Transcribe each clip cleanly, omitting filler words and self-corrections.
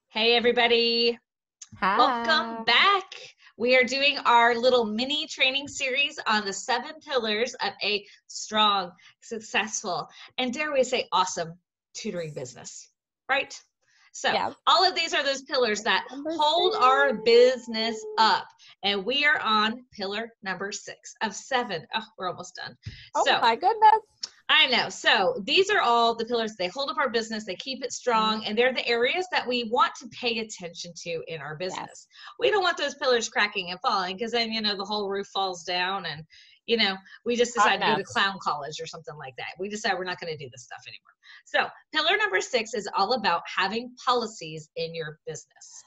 Hey, everybody. Welcome Hi. back. We are doing our little mini training series on the 7 pillars of a strong, successful, and dare we say awesome tutoring business, right? So Yeah. all of these are those pillars that Number hold our business up. And we are on pillar number 6 of 7. Oh, we're almost done. Oh So my goodness. I know. So these are all the pillars. They hold up our business. They keep it strong. And they're the areas that we want to pay attention to in our Yes. business. We don't want those pillars cracking and falling because then, the whole roof falls down and, we just Hot decide to go to mess. clown college or something like that. We decide we're not going to do this stuff anymore. So pillar number 6 is all about having policies in your business.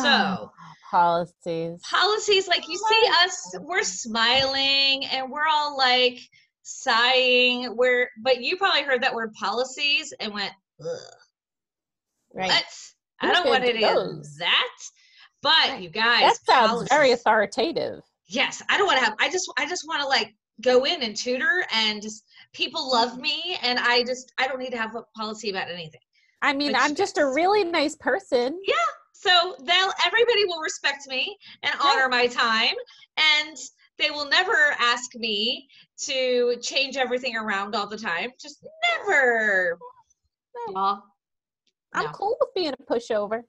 So Policies. like you see us, we're smiling and we're all like sighing, but you probably heard that word policies and went, ugh, Right. what? I Who's don't gonna want do any of those? that. But Right. you guys, That sounds very policies. authoritative. Yes, I don't want to have, I just want to like go in and tutor and just people love me and I don't need to have a policy about anything. I mean, But I'm you just a guys, really nice person. yeah. So everybody will respect me and Right. honor my time, and they will never ask me to change everything around all the time. Just never. No, Y'all, I'm no. cool with being a pushover.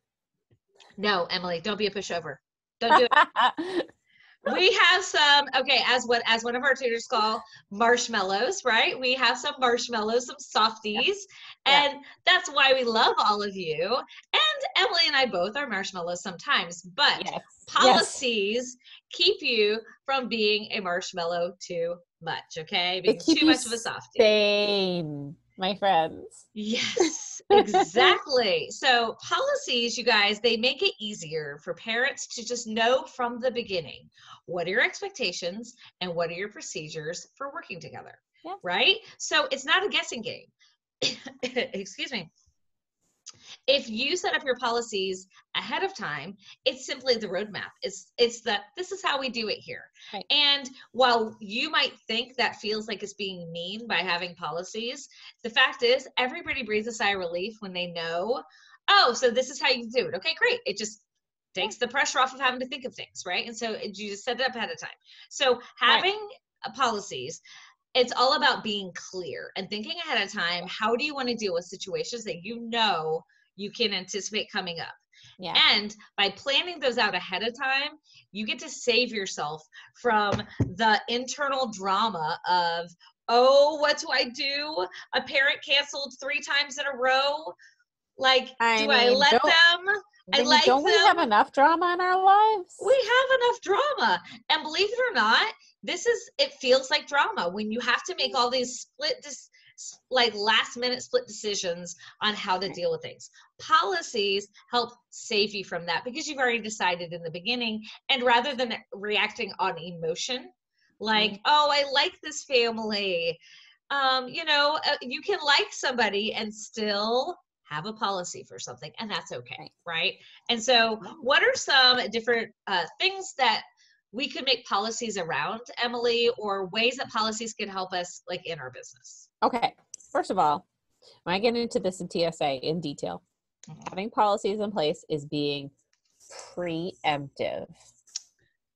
No, Emily, don't be a pushover. Don't do it. We have some, okay, as one of our tutors call marshmallows, right? We have some marshmallows, some softies, Yeah. and that's why we love all of you. And Emily and I both are marshmallows sometimes, but Yes. Yes. policies keep you from being a marshmallow too much, okay? They Being keep too you much of a softie. sane, my friends. Yes, exactly. So policies, you guys, they make it easier for parents to just know from the beginning what are your expectations and what are your procedures for working together, Yeah. right? So it's not a guessing game. Excuse me. If you set up your policies ahead of time, it's simply the roadmap. This is how we do it here. Right. And while you might think that feels like it's being mean by having policies, the fact is everybody breathes a sigh of relief when they know, oh, so this is how you do it. Okay, great. It just takes the pressure off of having to think of things, right? And so you just set it up ahead of time. So Right. having policies, it's all about being clear and thinking ahead of time. How do you want to deal with situations that you can anticipate coming up? Yeah. And by planning those out ahead of time, you get to save yourself from the internal drama of, oh, what do I do? A parent canceled 3 times in a row. Like, I do I mean, let them? I like don't we have them. enough drama in our We lives? have enough drama. And believe it or not, it feels like drama when you have to make all these like last minute split decisions on how to deal with things. Policies help save you from that because you've already decided in the beginning. And rather than reacting on emotion, like, oh, I like this family, you can like somebody and still have a policy for something, and that's okay, right? And so what are some different things that we could make policies around, Emily, or ways that policies can help us like in our business? Okay. First of all, when I get into this in TSA in detail, having policies in place is being preemptive.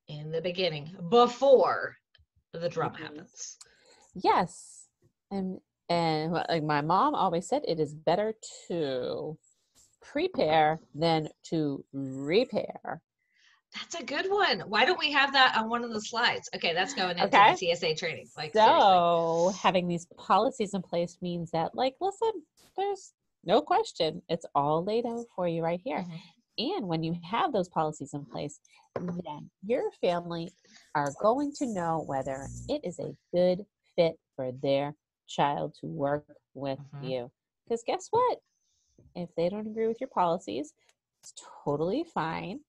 In the beginning, before the drama happens. Yes. And like my mom always said, it is better to prepare than to repair. That's a good one. Why don't we have that on one of the slides? Okay, that's going into the Okay. TSA training. Like, seriously. So having these policies in place means that, like, listen, there's no question. It's all laid out for you right here. And when you have those policies in place, then your family are going to know whether it is a good fit for their child to work with you. Because guess what? If they don't agree with your policies, it's totally fine.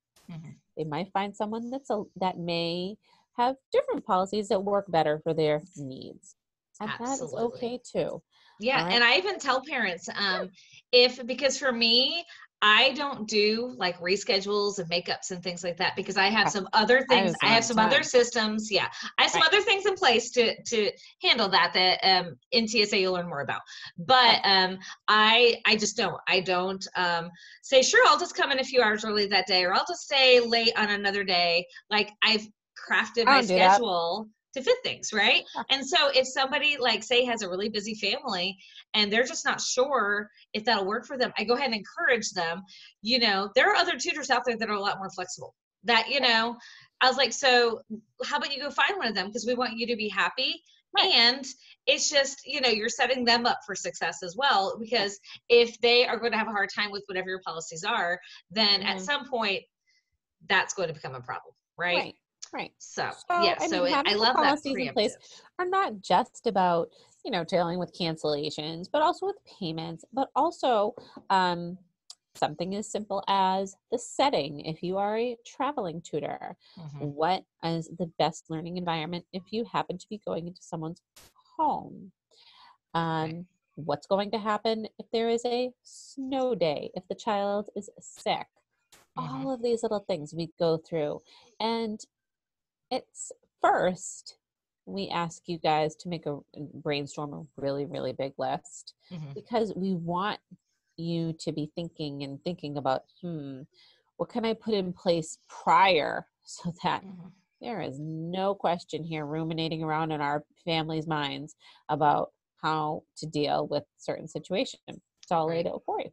They might find someone that may have different policies that work better for their needs. And that is okay too. Yeah, All right. and I even tell parents, because for me, I don't do like reschedules and makeups and things like that because I have Okay. some other things. just I don't have have some other time. systems. Yeah. I have some Right. other things in place to handle that in TSA you'll learn more about. But Okay. I just don't. I don't say, sure, I'll just come in a few hours early that day, or I'll just stay late on another day. Like I've crafted I my don't do that. schedule to fit things, right? Yeah. And so if somebody like say has a really busy family and they're just not sure if that'll work for them, I go ahead and encourage them. There are other tutors out there that are a lot more flexible. I was like, so how about you go find one of them, because we want you to be happy. Right. And it's just, you're setting them up for success as well, Yeah. because if they are going to have a hard time with whatever your policies are, then at Mm-hmm. some point that's going to become a problem, right? Right. Right. So So, yeah, I so mean, I having the love that policies in place preemptive. are not just about, dealing with cancellations, but also with payments, but also um, something as simple as the setting. If you are a traveling tutor, Mm-hmm. what is the best learning environment if you happen to be going into someone's home? Right. What's going to happen if there is a snow day, if the child is sick? Mm-hmm. All of these little things we go through. And it's first, we ask you guys to make a brainstorm a really, really big list, Mm-hmm. because we want you to be thinking about, what can I put in place prior so that Mm-hmm. there is no question here ruminating around in our families' minds about how to deal with certain situations. It's all laid Right. out for you.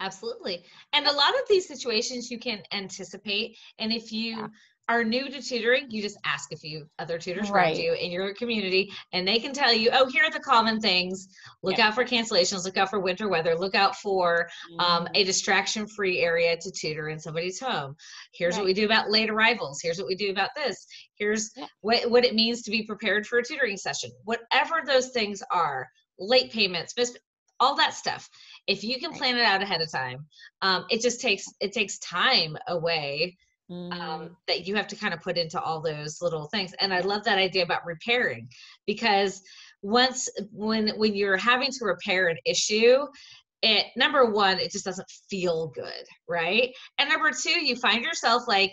Absolutely. And a Yep. lot of these situations you can anticipate. And if Yeah. you are new to tutoring, you just ask a few other tutors around Right. you in your community, and they can tell you, oh, here are the common things. Look Yep. out for cancellations, look out for winter weather, look out for Mhm. a distraction free area to tutor in somebody's home. Here's what Right. we do about late arrivals. Here's what we do about this. Here's Yep. what it means to be prepared for a tutoring session. Whatever those things are, late payments, all that stuff, if you can Right. plan it out ahead of time, it takes time away, Mm, that you have to kind of put into all those little things. And I yeah. love that idea about repairing, because when you're having to repair an issue, it, number one, it just doesn't feel good, right? And number two, you find yourself like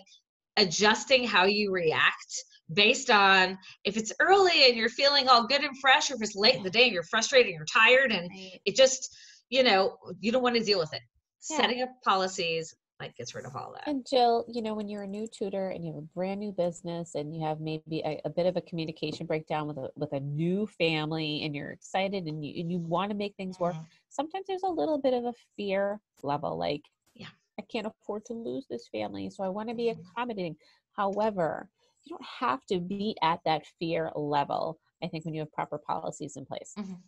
adjusting how you react based on if it's early and you're feeling all good and fresh, or if it's late in the day and you're frustrated and you're tired and Right. it just, you don't want to deal with it. Yeah. Setting up policies like gets rid of all that. And Jill, when you're a new tutor and you have a brand new business and you have maybe a bit of a communication breakdown with a new family, and you're excited and you want to make things work, Mhm. sometimes there's a little bit of a fear level, like, Yeah. I can't afford to lose this family, so I want to be Mhm. accommodating. However, you don't have to be at that fear level, I think, when you have proper policies in place. Mhm.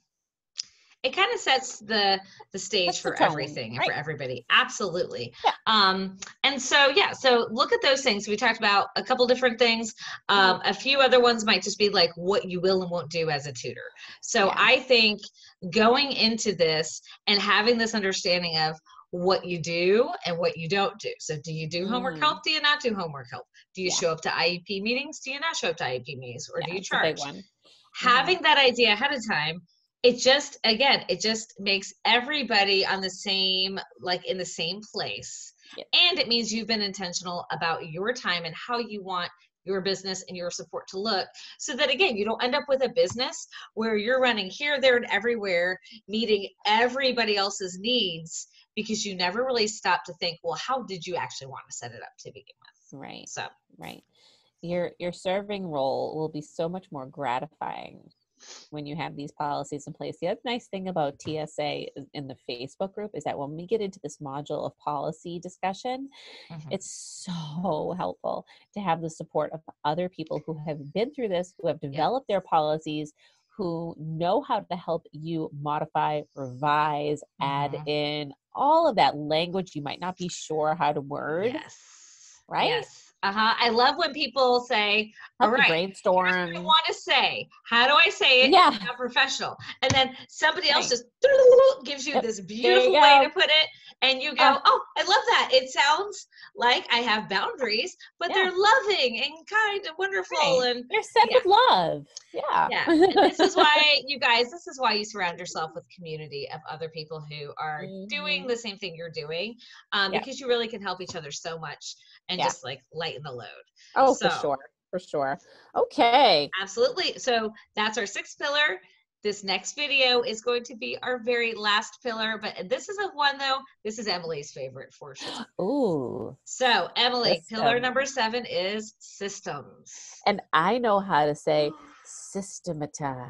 It kind of sets the stage That's the for tone, everything and for right? everybody. Absolutely. Yeah. And so yeah, so look at those things. We talked about a couple different things. Mhm. A few other ones might just be like what you will and won't do as a tutor. So Yeah. I think going into this and having this understanding of what you do and what you don't do. So do you do homework Hmm. help? Do you not do homework help? Do you Yeah. show up to IEP meetings? Do you not show up to IEP meetings? Or Yeah. do you It's a big charge? one. Hmm. Having that idea ahead of time, it just makes everybody on the same, like in the same place. Yeah. And it means you've been intentional about your time and how you want your business and your support to look, so that again, you don't end up with a business where you're running here, there, and everywhere, meeting everybody else's needs, because you never really stop to think, well, how did you actually want to set it up to begin with? Right. So Right. Your serving role will be so much more gratifying when you have these policies in place. The other nice thing about TSA in the Facebook group is that when we get into this module of policy discussion, mhm. it's so helpful to have the support of other people who have been through this, who have Yep. developed their policies, who know how to help you modify, revise, add Mhm. in all of that language you might not be sure how to word, Yes. right? Yes. I love when people say, all Help you right, here's what I brainstorm. want to say. How do I say it? Yeah. Not professional. And then somebody else Right. just gives you Yep. this There you beautiful way to go. put it. And you Uh, go, oh, I love that. It sounds like I have boundaries, but yeah. they're loving and kind and wonderful. Right. And They're said yeah. with love. Yeah. Yeah. And this is why, you guys, this is why you surround yourself with community of other people who are doing Mhm. the same thing you're doing, Yeah. because you really can help each other so much and Yeah. just like lighten the load. Oh, for So, sure. For sure. Okay. absolutely. So, that's our sixth pillar. This next video is going to be our very last pillar, but this is a one though. This is Emily's favorite for sure. Ooh, So, Emily, pillar system. number 7 is systems. And I know how to say systematize.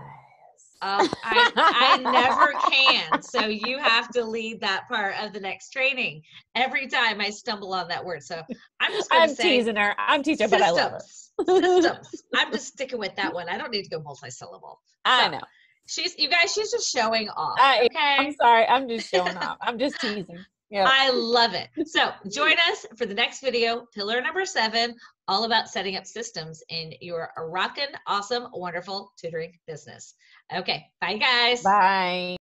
I never can. So you have to lead that part of the next training. Every time I stumble on that word. So I'm just going to I'm say teasing her. I'm teasing her, but I love her. systems. Systems. I'm just sticking with that one. I don't need to go multi-syllable. I So know. you guys, she's just showing off. I'm Okay. sorry. I'm just showing off. I'm just teasing. Yeah. I love it. So join us for the next video, pillar number 7, all about setting up systems in your rockin' awesome, wonderful tutoring business. Okay. Bye guys. Bye.